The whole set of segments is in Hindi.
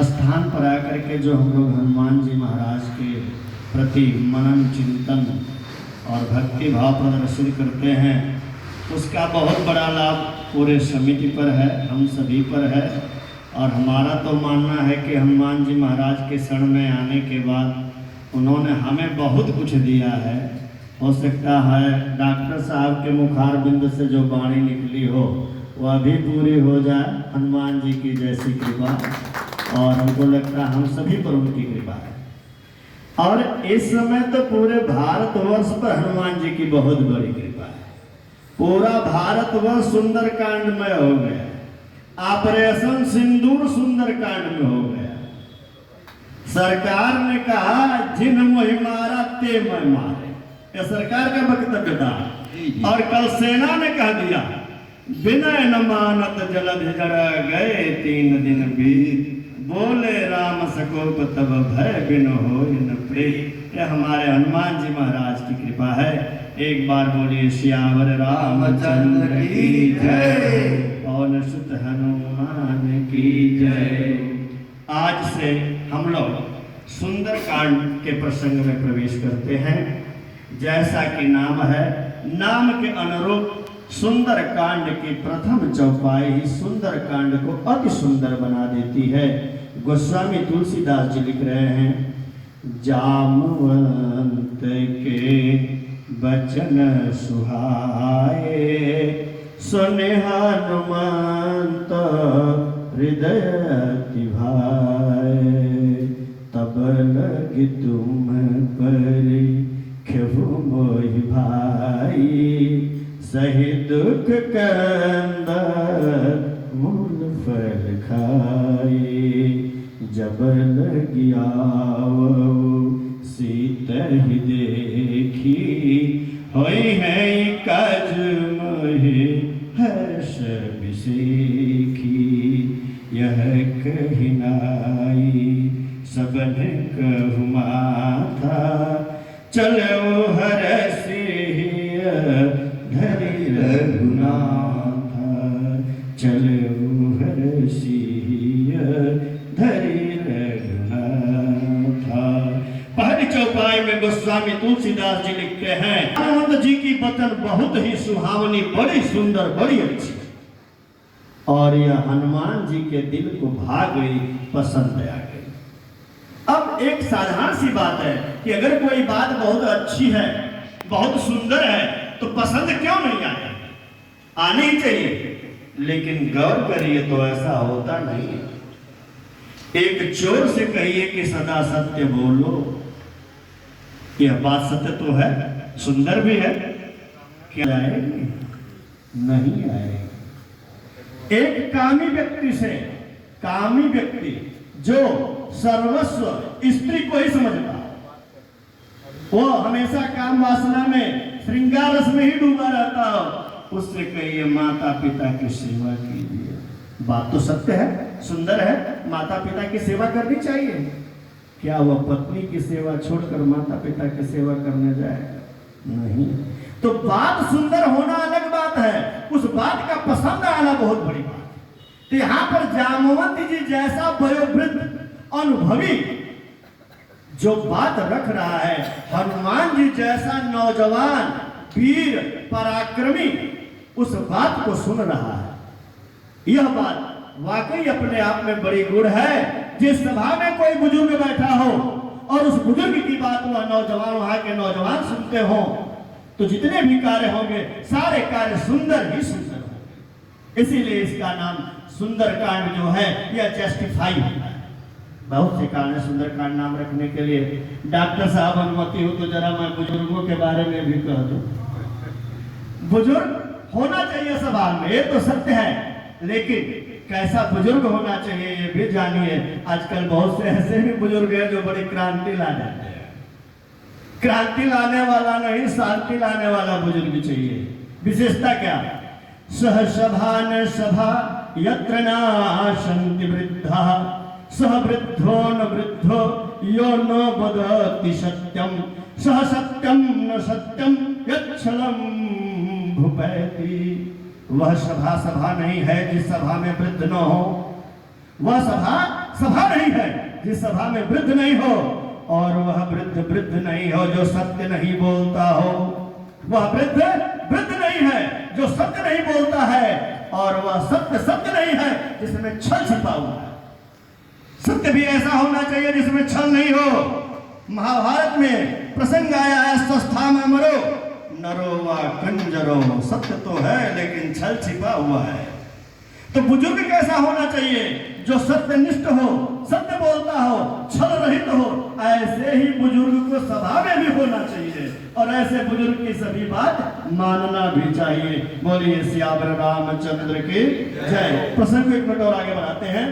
स्थान पर आकर के जो हम लोग हनुमान जी महाराज के प्रति मनन चिंतन और भक्ति भाव प्रदर्शित करते हैं, उसका बहुत बड़ा लाभ पूरे समिति पर है, हम सभी पर है। और हमारा तो मानना है कि हनुमान जी महाराज के शरण में आने के बाद उन्होंने हमें बहुत कुछ दिया है। हो सकता है डॉक्टर साहब के मुखार बिंद से जो वाणी निकली हो वह भी पूरी हो जाए, हनुमान जी की जैसी कृपा। और हमको लगता है हम सभी पर उनकी कृपा है। और इस समय तो पूरे भारतवर्ष पर हनुमान जी की बहुत बड़ी कृपा है। पूरा भारतवर्ष सुंदरकांड में हो गया, ऑपरेशन सिंदूर सुंदरकांड में हो गया। सरकार ने कहा जिन मोहि मारा ते मैं मारे, यह सरकार का वक्तव्य था। और कल सेना ने कह दिया बिना न मानत जलद जड़ गए 3 दिन बीत, बोले राम सकोप तब भय बिन होय न प्रीत। यह हमारे हनुमान जी महाराज की कृपा है। एक बार बोलिए सियावर रामचंद्र की जय, पवन सुत हनुमान की जय। आज से हम लोग सुंदरकांड के प्रसंग में प्रवेश करते हैं। जैसा कि नाम है, नाम के अनुरूप सुंदरकांड की प्रथम चौपाई ही सुंदरकांड को अति सुंदर बना देती है। गोस्वामी तुलसीदास जी लिख रहे हैं, जामवंत के बचन सुहाए, सुने हनुमंत हृदय अति भाए, तब लगी तुम पर खेहु मोहि भाई, सही दुख कंद मूल फल खाए, जब लगी आवो सीत ही देखी, होई है काज मोहि हर्ष बिसेखी, यह कही नाई सबन कहु माथा, चलो हरसि धरि रघुनाथ, चलो हरसि धरि रघुनाथ। पहली चौपाई में गोस्वामी तुलसीदास जी लिखते हैं, हनुमंत जी की वचन बहुत ही सुहावनी, बड़ी सुंदर, बड़ी अच्छी, और यह हनुमान जी के दिल को भा गई, पसंद आ गई। अब एक साधारण सी बात है कि अगर कोई बात बहुत अच्छी है, बहुत सुंदर है, तो पसंद क्यों नहीं आए? आनी ही चाहिए। लेकिन गौर करिए तो ऐसा होता नहीं है। एक चोर से कहिए कि सदा सत्य बोलो, यह बात सत्य तो है, सुंदर भी है, क्या आएगी? नहीं आएगी। एक कामी व्यक्ति से, कामी व्यक्ति जो सर्वस्व स्त्री को ही समझता, वो हमेशा काम वासना में, श्रृंगार रस में ही डूबा रहता हो, उससे कहिए माता पिता की सेवा कीजिए। बात तो सत्य है, सुंदर है, माता पिता की सेवा करनी चाहिए। क्या वह पत्नी की सेवा छोड़कर माता पिता की सेवा करने जाएगा? नहीं। तो बात सुंदर होना अलग बात है, उस बात का पसंद आना बहुत बड़ी बात है। तो यहाँ पर जामवंत जी जैसा वयोवृद्ध अनुभवी जो बात रख रहा है, हनुमान जी जैसा नौजवान वीर पराक्रमी उस बात को सुन रहा है। यह बात वाकई अपने आप में बड़ी गुण है। जिस सभा में कोई बुजुर्ग बैठा हो और उस बुजुर्ग की बात वह नौजवान, वहां के नौजवान सुनते हो, तो जितने भी कार्य होंगे सारे कार्य सुंदर ही सुंदर होंगे। इसीलिए इसका नाम सुंदरकांड जो है यह जस्टिफाई होता है। बहुत से कारण सुंदरकांड नाम रखने के लिए। डॉक्टर साहब अनुमति हो तो जरा मैं बुजुर्गों के बारे में भी कह दूं। बुजुर्ग होना चाहिए सभा में, ये तो सत्य है, लेकिन कैसा बुजुर्ग होना चाहिए ये भी जानिए। आजकल बहुत से ऐसे भी बुजुर्ग हैं जो बड़ी क्रांति ला देते हैं। क्रांति लाने वाला नहीं, शांति लाने वाला बुजुर्ग चाहिए। विशेषता क्या? सहसभा न सभा यत्र नाशन्ति वृद्धा, सह वृद्धो न वृद्धो यो न वदति सत्यम, सह सत्यम न सत्यम यच्छलम भुपैति। वह सभा सभा नहीं है जिस सभा में वृद्ध न हो। वह सभा सभा नहीं जिस सभा में वृद्ध नहीं हो, और वह वृद्ध नहीं हो जो सत्य नहीं बोलता हो। वह वृद्ध नहीं है जो सत्य नहीं बोलता है, और वह सत्य नहीं है जिसमें छल छिपा हुआ है। सत्य भी ऐसा होना चाहिए जिसमें छल नहीं हो। महाभारत में प्रसंग आया है, स्वस्थाम अमरो नरो व कंजरो। सत्य तो है लेकिन छल छिपा हुआ है। तो बुजुर्ग कैसा होना चाहिए? जो सत्यनिष्ठ हो, सत्य बोलता हो, छल रहित हो। ऐसे ही बुजुर्ग को सभा में भी होना चाहिए, और ऐसे बुजुर्ग की सभी बात मानना भी चाहिए। बोलिए सियावर रामचंद्र की जय। प्रसंग को एक मिनट और आगे बढ़ाते हैं।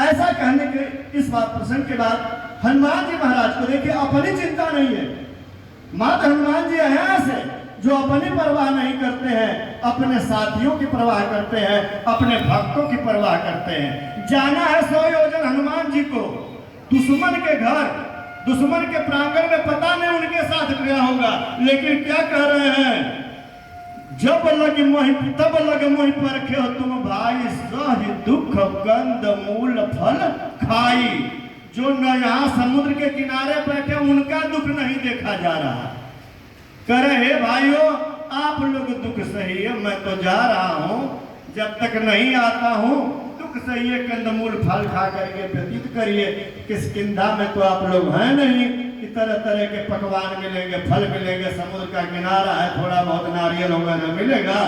ऐसा कहने के इस बात प्रसंग के बाद हनुमान जी महाराज को देखिए, अपनी चिंता नहीं है। मात्र हनुमान जी हैं ऐसे जो अपनी परवाह नहीं करते हैं, अपने साथियों की परवाह करते हैं, अपने भक्तों की परवाह करते हैं। जाना है 100 योजन हनुमान जी को दुश्मन के घर, दुश्मन के प्रांगण में, पता नहीं उनके साथ क्या होगा, लेकिन क्या कह रहे हैं? जब लग मोहि तब लग मोहि परखे हो तुम भाई, सह दुख गंध मूल फल खाई। जो न यहाँ समुद्र के किनारे बैठे उनका दुख नहीं देखा जा रहा। करे हे भाइयों, आप लोग दुख सही है, मैं तो जा रहा हूँ, जब तक नहीं आता हूँ दुख सही है, कंदमूल फल खा करके व्यतीत करिए। किष्किंधा में तो आप लोग हैं नहीं कि तरह तरह के पकवान मिलेंगे, फल मिलेंगे, समुद्र का किनारा है, थोड़ा बहुत नारियल वगैरह मिलेगा,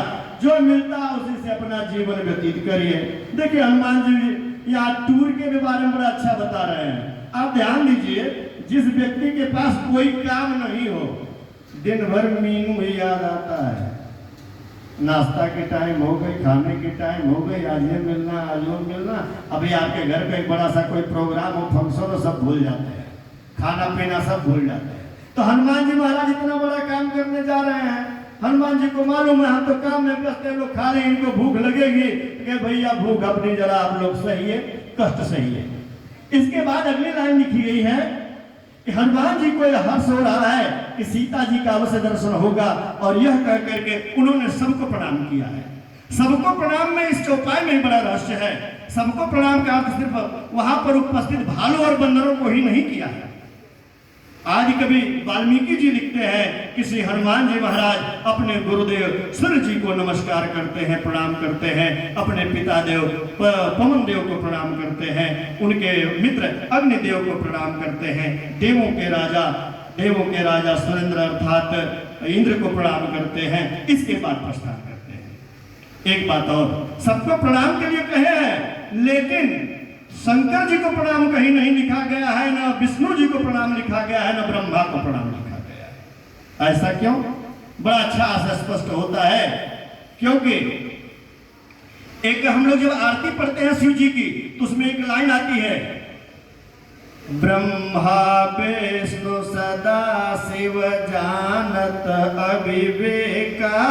जो मिलता है उसी से अपना जीवन व्यतीत करिए। देखिए हनुमान जी यहाँ टूर के भी बारे में बड़ा अच्छा बता रहे हैं। आप ध्यान दीजिए, जिस व्यक्ति के पास कोई काम नहीं हो, दिन भर मीनू ही याद आता है। नाश्ता के टाइम हो गई, खाने की टाइम हो गई, आज ये मिलना, आज वो मिलना। अभी आपके घर पे एक बड़ा सा कोई प्रोग्राम हो, फंक्शन हो, सब भूल जाते हैं, खाना पीना सब भूल जाते हैं। तो हनुमान जी महाराज इतना बड़ा काम करने जा रहे हैं, हनुमान जी को मालूम है हम तो काम में व्यस्त हैं, लोग खा रहे हैं, इनको भूख लगेगी कि भैया भूख अपनी जरा आप लोग सही है, कष्ट सही है। इसके बाद अगली लाइन लिखी गई है कि हनुमान जी को यह हर्ष हो रहा है कि सीता जी का अवश्य दर्शन होगा, और यह कह करके उन्होंने सबको प्रणाम किया है। सबको प्रणाम में इस चौपाई में बड़ा रहस्य है। सबको प्रणाम का अर्थ सिर्फ वहां पर उपस्थित भालू और बंदरों को ही नहीं किया है। आज कभी वाल्मीकि जी लिखते हैं कि श्री हनुमान जी महाराज अपने गुरुदेव सूर्य जी को नमस्कार करते हैं, प्रणाम करते हैं, अपने पिता देव पवन देव को प्रणाम करते हैं, उनके मित्र अग्निदेव को प्रणाम करते हैं, देवों के राजा सुरेंद्र अर्थात इंद्र को प्रणाम करते हैं। इसके बाद प्रस्थान करते हैं। एक बात और, सबको प्रणाम के लिए कहे हैं, लेकिन शंकर जी को प्रणाम कहीं नहीं लिखा गया है, ना विष्णु जी को प्रणाम लिखा गया है, ना ब्रह्मा को प्रणाम लिखा गया है। ऐसा क्यों? बड़ा अच्छा स्पष्ट होता है, क्योंकि एक हम लोग जब आरती पढ़ते हैं शिव जी की, तो उसमें एक लाइन आती है, ब्रह्मा विष्णु सदा शिव जानत अविवेका।